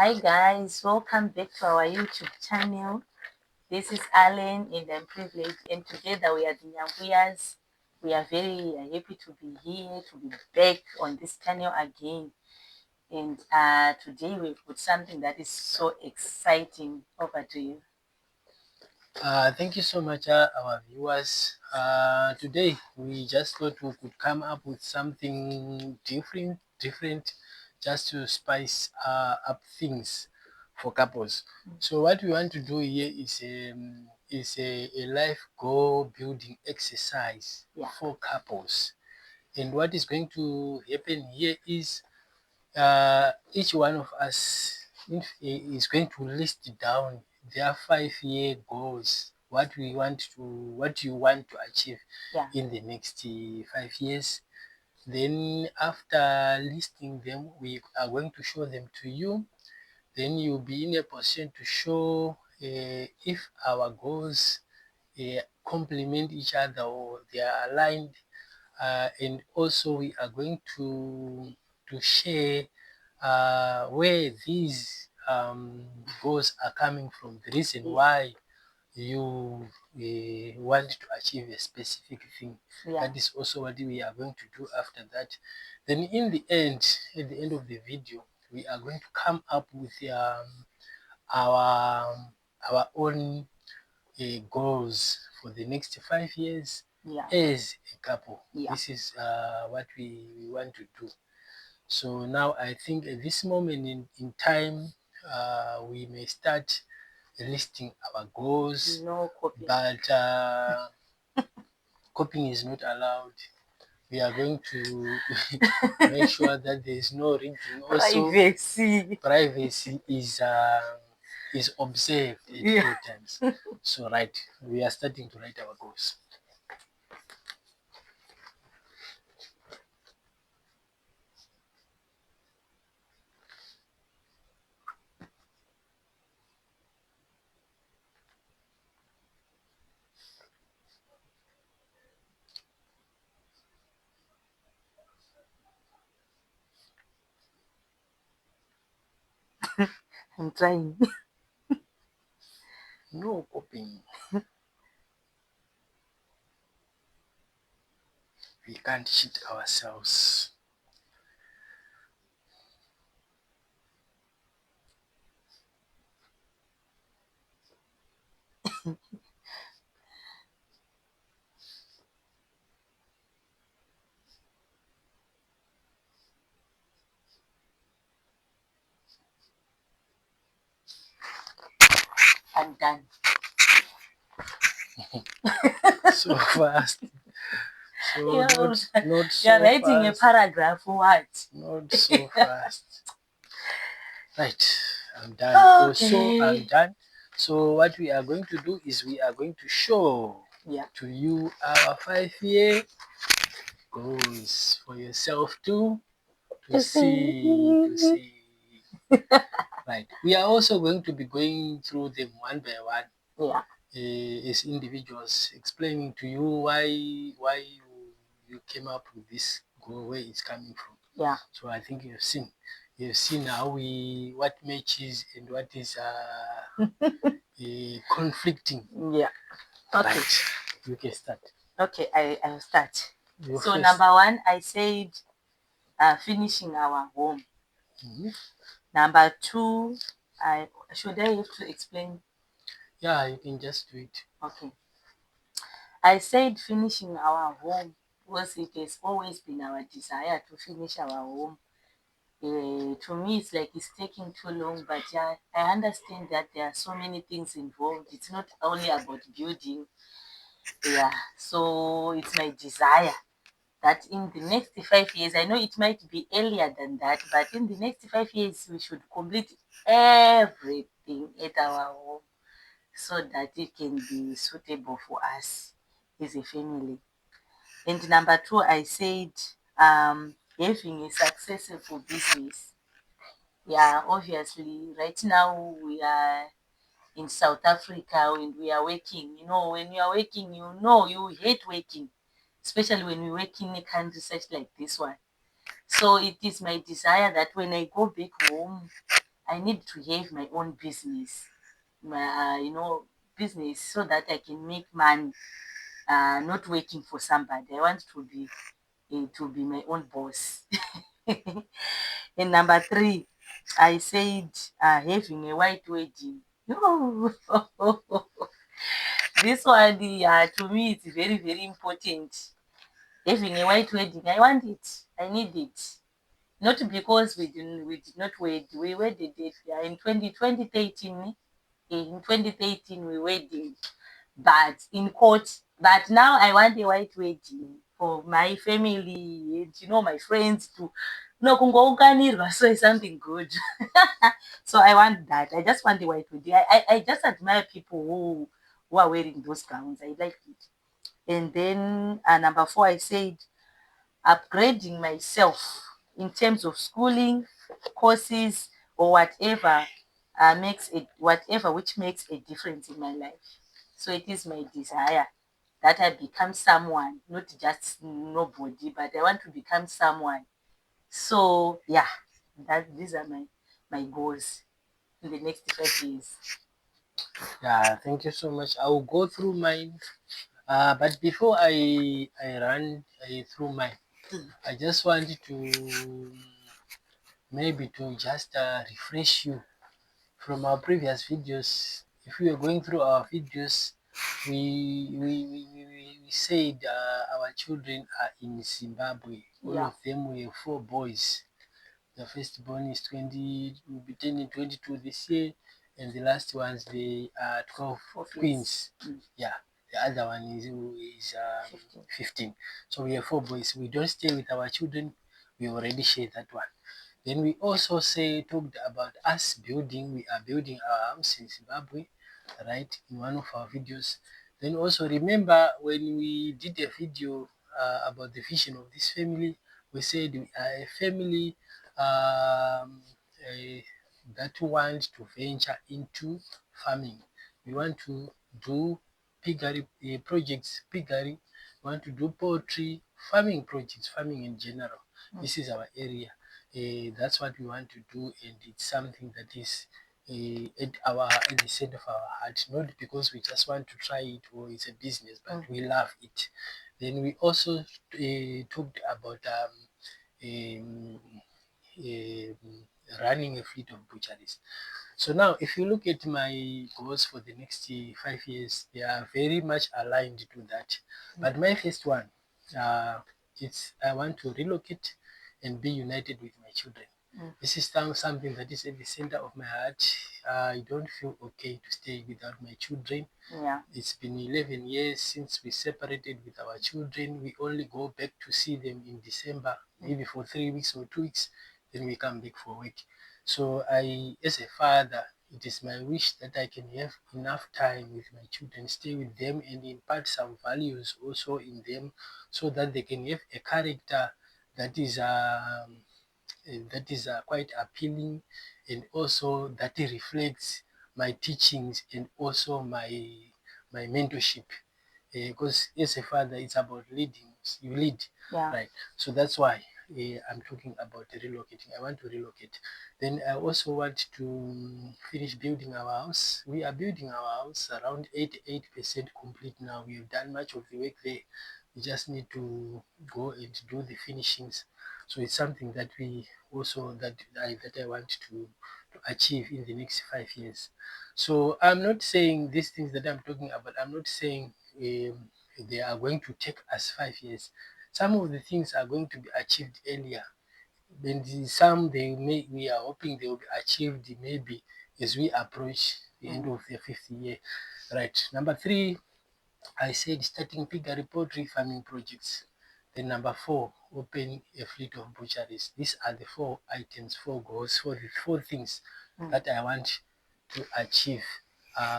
Hi guys, welcome back to our YouTube channel. This is Alan and I'm privileged, and together we are the Nyambuyas. We are very happy to be here, to be back on this channel again. And today we've got something that is so exciting. Over to you. Thank you so much, our viewers. Today we just thought we could come up with something different, just to spice up things for couples. So what we want to do here is a life goal building exercise for couples. And what is going to happen here is each one of us is going to list down their 5-year goals, what you want to achieve in the next 5 years. Then after listing them, we are going to show them to you. Then you'll be in a position to show if our goals complement each other or they are aligned. And also we are going to share where these goals are coming from, the reason why you want to achieve a specific thing. That is also what we are going to do after that. Then in the end, at the end of the video, we are going to come up with our own goals for the next 5 years as a couple. This is what we want to do. So now I think at this moment in time, we may start listing our goals. No copying. But copying is not allowed. We are going to make sure that there is no reading. Also, privacy is observed at all times. So we are starting to write our goals. I'm trying. No copying. We can't cheat ourselves. I'm done. So fast. So not so You're writing fast. a paragraph or what? Not so fast. Right, I'm done. Okay. So I'm done. So what we are going to do is we are going to show to you our 5-year goals for yourself to see. Right. We are also going to be going through them one by one. As individuals, explaining to you why you came up with this goal, where it's coming from. So I think you've seen how what matches and what is conflicting. Okay. Right. You can start. Okay, I'll start. So number one, I said finishing our home. Number two, should I have to explain? Yeah, you can just do it. Okay. I said finishing our home because it has always been our desire to finish our home. To me, it's like it's taking too long, but I understand that there are so many things involved. It's not only about building. So it's my desire that in the next 5 years, I know it might be earlier than that, but in the next 5 years, we should complete everything at our home so that it can be suitable for us as a family. And number two, I said having a successful business. Yeah, obviously, right now we are in South Africa and we are working. When you are working, you hate working, especially when we work in a country such like this one. So it is my desire that when I go back home, I need to have my own business, business, so that I can make money, not working for somebody. I want to be my own boss. And number three, I said having a white wedding. This one, to me, it's very, very important. Having a white wedding, I want it. I need it. Not because we did not wed. We wedded it in 2013. In 2013, we wedded, but in court. But now I want a white wedding for my family and my friends to. No, kungounganirwa, so it's something good. So I want that. I just want the white wedding. I just admire people who are wearing those gowns. I like it. And then number four, I said upgrading myself in terms of schooling, courses, or whatever which makes a difference in my life. So it is my desire that I become someone, not just nobody, but I want to become someone. So yeah, these are my goals in the next 5 years. Yeah, thank you so much. I will go through mine. But before I run through mine, I just wanted to maybe to just refresh you from our previous videos. If we are going through our videos, we said our children are in Zimbabwe. All of them were 4 boys. The firstborn is 20, will be turning 22 this year, and the last ones they are 12 twins. Yeah, the other one is 15. So we have 4 boys. We don't stay with our children. We already shared that one. Then we also talked about us building. We are building our house in Zimbabwe, right? In one of our videos. Then also remember when we did a video about the vision of this family, we said we are a family that want to venture into farming. We want to do piggery projects, piggery. We want to do poultry, farming projects, farming in general. This is our area. That's what we want to do, and it's something that is at the center of our heart, not because we just want to try it or it's a business, but we love it. Then we also talked about um, running a fleet of butcheries. So now, if you look at my goals for the next 5 years, they are very much aligned to that. But my first one, it's I want to relocate and be united with my children. This is something that is at the center of my heart. I don't feel okay to stay without my children. Yeah. It's been 11 years since we separated with our children. We only go back to see them in December, maybe for 3 weeks or 2 weeks, then we come back for work. So as a father, it is my wish that I can have enough time with my children, stay with them and impart some values also in them so that they can have a character that is quite appealing, and also that reflects my teachings and also my mentorship. Because as a father, it's about leading. You lead, right? So that's why I'm talking about relocating. I want to relocate. Then I also want to finish building our house. We are building our house around 88% complete now. We have done much of the work there. We just need to go and do the finishings. So it's something that we also that I want to achieve in the next 5 years. So I'm not saying these things that I'm talking about. I'm not saying they are going to take us 5 years. Some of the things are going to be achieved earlier. Then some we are hoping they will be achieved maybe as we approach the end of the 5th year. Right. Number 3, I said starting piggery poultry farming projects. Then number 4, open a fleet of butcheries. These are the 4 items, 4 goals, the 4 things that I want to achieve.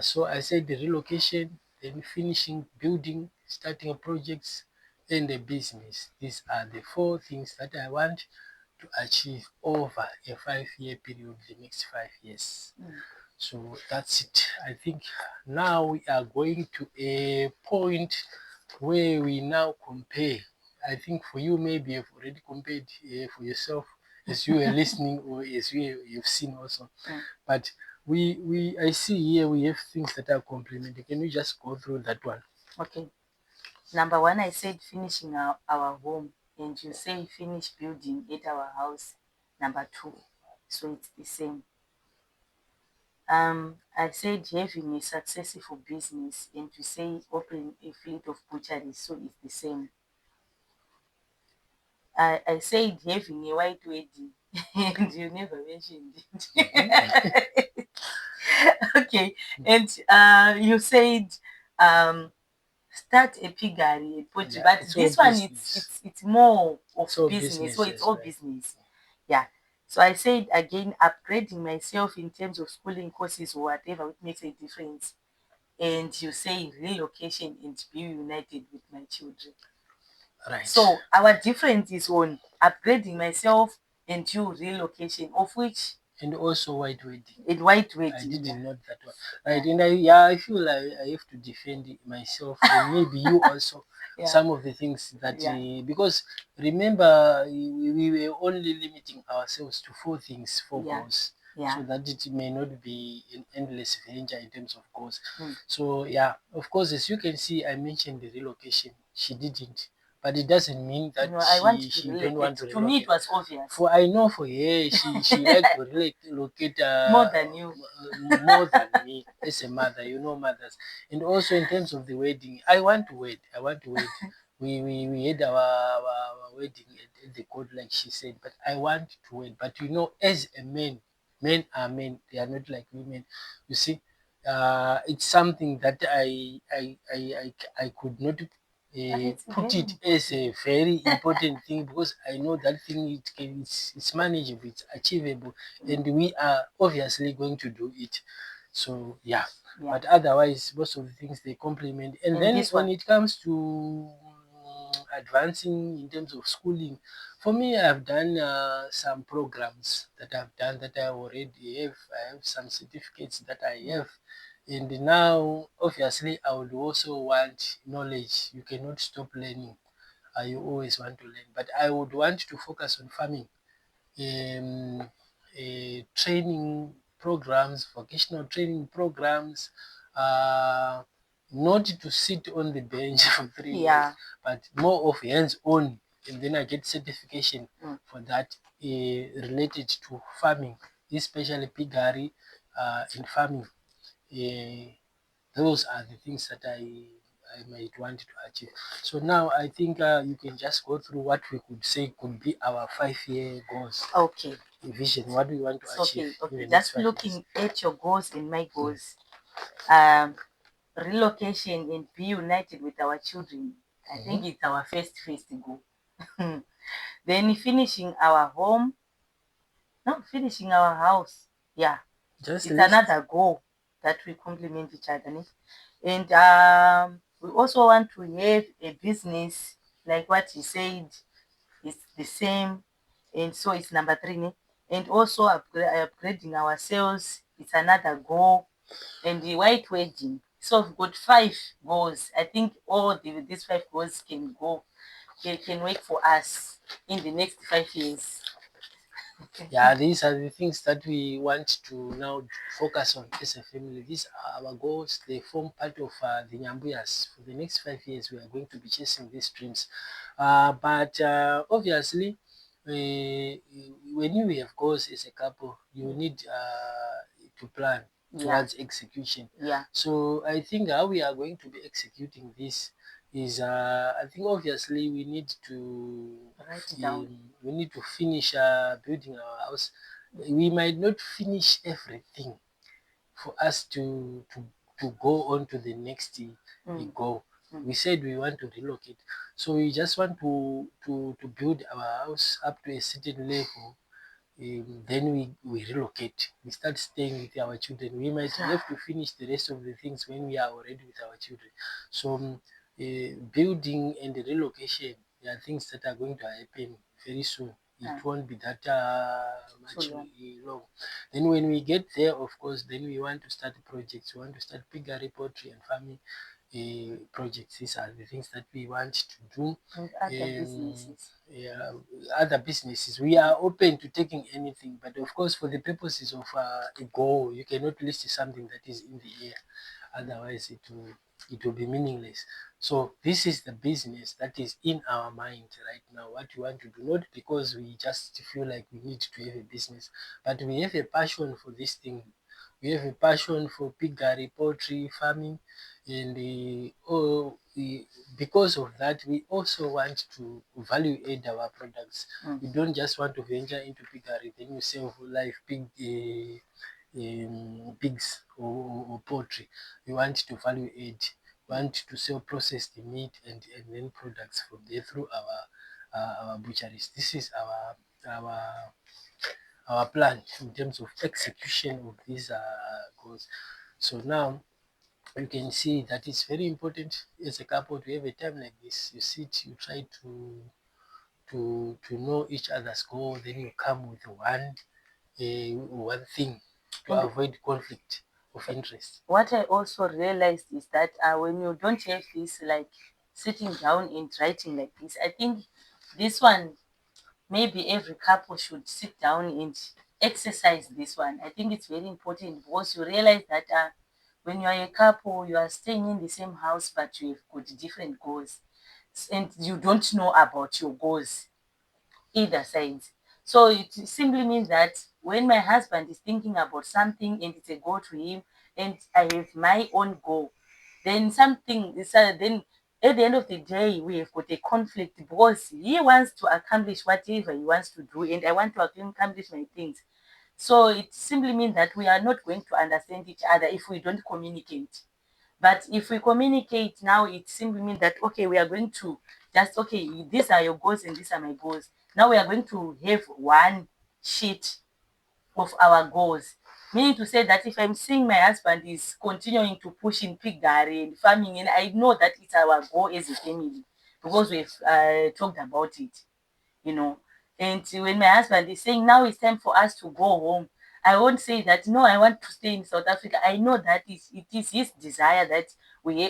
So I said the relocation, then finishing building, starting projects, and the business. These are the 4 things that I want to achieve over a 5-year period, the next 5 years. So that's it. I think now we are going to a point where we now compare. I think for you, maybe you've already compared for yourself as you were listening or as you've seen also. Mm. But I see here we have things that are complementary. Can you just go through that one? Okay. Number one, I said finishing our home, and you say finish building at our house. Number two, so it's the same. I said having a successful business, and you say open a fleet of butcheries, so it's the same. I said having a white wedding, and you never mentioned it. Okay, and you said start a piggery, a poultry, Yeah, but it's all this one business. it's more of It's all business, so business it's as all well. business. Yeah. So I said again, upgrading myself in terms of schooling courses or whatever, which makes a difference. And you say relocation and be united with my children. Right. So our difference is on upgrading myself and you relocation, of which And also white wedding. white I wedding. didn't Yeah. note that one. Right, and I feel like I have to defend myself and maybe you also. Yeah. Some of the things that Yeah. because remember we were only limiting ourselves to four things, four Yeah. goals, Yeah. so that it may not be an endless venture in terms of goals. Mm. So yeah, of course, as you can see, I mentioned the relocation. She didn't, but it doesn't mean that No, I want to she don't relocate. want to To me, relocate. it was obvious. For I know for her, she like to relocate More than you. more than me as a mother. You know mothers, and also in terms of the wedding, I want to wed. I want to wed. We had our wedding at the court, like she said, but I want to wed. But you know, as a man, men are men. They are not like women. You see, it's something that I could not It's put very it as a important. very important thing because I know that thing it's manageable, it's achievable, and we are obviously going to do it. So yeah. Yeah. But otherwise, most of the things they complement. And then this when one, it comes to advancing in terms of schooling, for me, I've done some programs that I've done that I already have. I have some certificates that I have. And now, obviously, I would also want knowledge. You cannot stop learning. You always want to learn. But I would want to focus on farming, training programs, vocational training programs, not to sit on the bench for 3 years, yeah, but more of hands-on. And then I get certification Mm. for that related to farming, especially piggery in farming. Uh, those are the things that I might want to achieve. So now I think you can just go through what we could say could be our 5-year goals, okay, vision, what we want to achieve okay. in the next Just 5 years. looking at your goals and my goals, relocation and be united with our children. I think it's our first goal. Then finishing our home, no, finishing our house. Yeah, Just it's list. another goal that we complement each other. Ne? And we also want to have a business, like what he said, it's the same. And so it's number three. Ne? And also upgrading ourselves, it's another goal. And the white wedding. So we've got 5 goals. I think all these 5 goals can work for us in the next 5 years. Yeah, these are the things that we want to now focus on as a family. These are our goals. They form part of the Nyambuyas. For the next 5 years, we are going to be chasing these dreams. But obviously, when you have goals as a couple, you need to plan towards execution. Yeah. So I think how we are going to be executing this is I think obviously we need to Write it down. we need to finish building our house. We might not finish everything for us to go on to the next goal. We said we want to relocate, so we just want to build our house up to a certain level. Then we relocate. We start staying with our children. We might have to finish the rest of the things when we are already with our children. So building and the relocation, there are things that are going to happen very soon. It won't be that much long. Then when we get there, of course, then we want to start projects. We want to start piggery, poultry, and farming. projects. These are the things that we want to do. And other businesses. Yeah, other businesses. We are open to taking anything, but of course, for the purposes of a goal, you cannot list something that is in the air. Otherwise, it will be meaningless. So this is the business that is in our mind right now. What we want to do, not because we just feel like we need to have a business, but we have a passion for this thing. We have a passion for piggery, poultry, farming, and because of that, we also want to value add our products. We don't just want to venture into piggery, then you sell live pigs or poultry. We want to value add, want to sell processed meat and then products from there through our butcheries. This is our our plan in terms of execution of these goals. So now you can see that it's very important as a couple to have a time like this. You sit, you try to know each other's goal, then you come with one thing to And avoid conflict of interest. what I also realized is that when you don't have this like sitting down and writing like this, I think this one maybe every couple should sit down and exercise this one. I think it's very important because you realize that when you are a couple, you are staying in the same house, but you have got different goals, and you don't know about your goals either side. So it simply means that when my husband is thinking about something and it's a goal to him, and I have my own goal, then something is then at the end of the day we have got a conflict because he wants to accomplish whatever he wants to do, and I want to accomplish my things. So it simply means that we are not going to understand each other if we don't communicate. But if we communicate now, it simply means that, okay, we are going to just, okay, these are your goals and these are my goals. Now we are going to have one sheet of our goals. Meaning to say that if I'm seeing my husband is continuing to push in piggery and farming, and I know that it's our goal as a family because we've talked about it, you know. And when my husband is saying now it's time for us to go home, I won't say that no, I want to stay in South Africa. I know that it is his desire that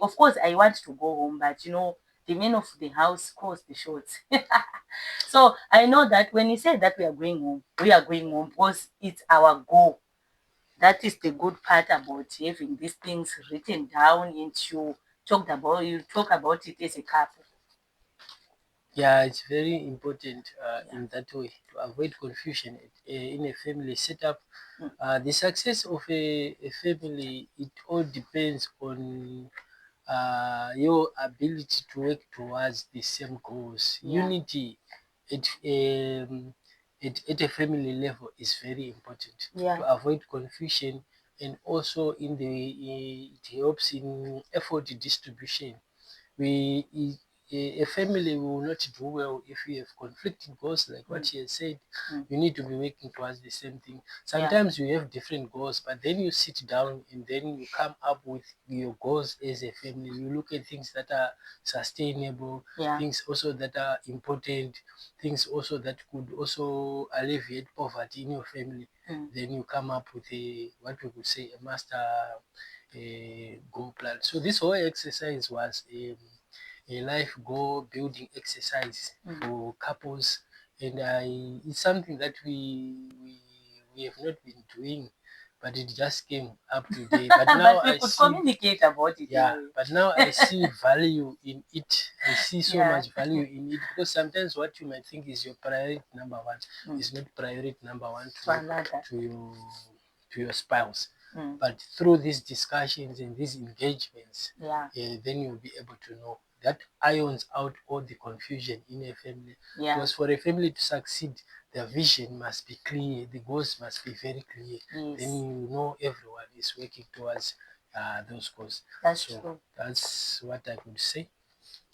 of course, I want to go home, but the man of the house calls the shots. So I know that when he said that we are going home because it's our goal. That is the good part about having these things written down and you talk about it as a couple. Yeah, it's very important Yeah. in that way to avoid confusion in a family setup. The success of a family, it all depends on your ability to work towards the same goals. Yeah. Unity at, um, at a family level is very important Yeah. to avoid confusion, and also it helps in effort distribution. A family will not do well if you have conflicting goals, like what she has said. You need to be working towards the same thing. Sometimes you have different goals, but then you sit down and then you come up with your goals as a family. You look at things that are sustainable, Yeah. things also that are important, things also that could also alleviate poverty in your family. Then you come up with what we could say a master goal plan. So this whole exercise was a life goal building exercise for couples, and it's something that we have not been doing, but it just came up today. But now But we I could see, communicate about it yeah, anyway. but now I see value in it. I see so Yeah. much value in it, because sometimes what you might think is your priority number one is not priority number one To another. to your spouse. But through these discussions and these engagements, Yeah. then you'll be able to know that irons out all the confusion in a family. Yeah. Because for a family to succeed, the vision must be clear, the goals must be very clear. Yes. Then you know everyone is working towards those goals. That's So true. that's what I could say.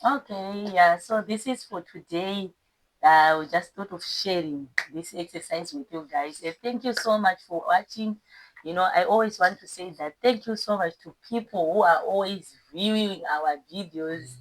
Okay, yeah. So this is for today. We just thought of sharing this exercise with you guys. And thank you so much for watching. I always want to say that thank you so much to people who are always viewing our videos.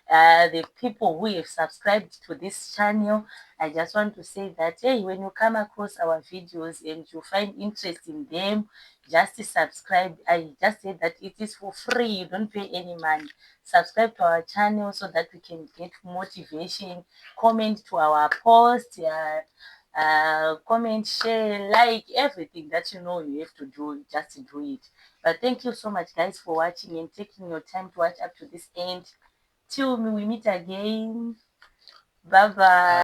The people who have subscribed to this channel. I just want to say that, hey, when you come across our videos and you find interest in them, just subscribe. I just said that it is for free, you don't pay any money. Subscribe to our channel so that we can get motivation. Comment to our posts, comment, share, like, everything that you know you have to do, just do it. But thank you so much, guys, for watching and taking your time to watch up to this end. Till we meet again. Bye bye.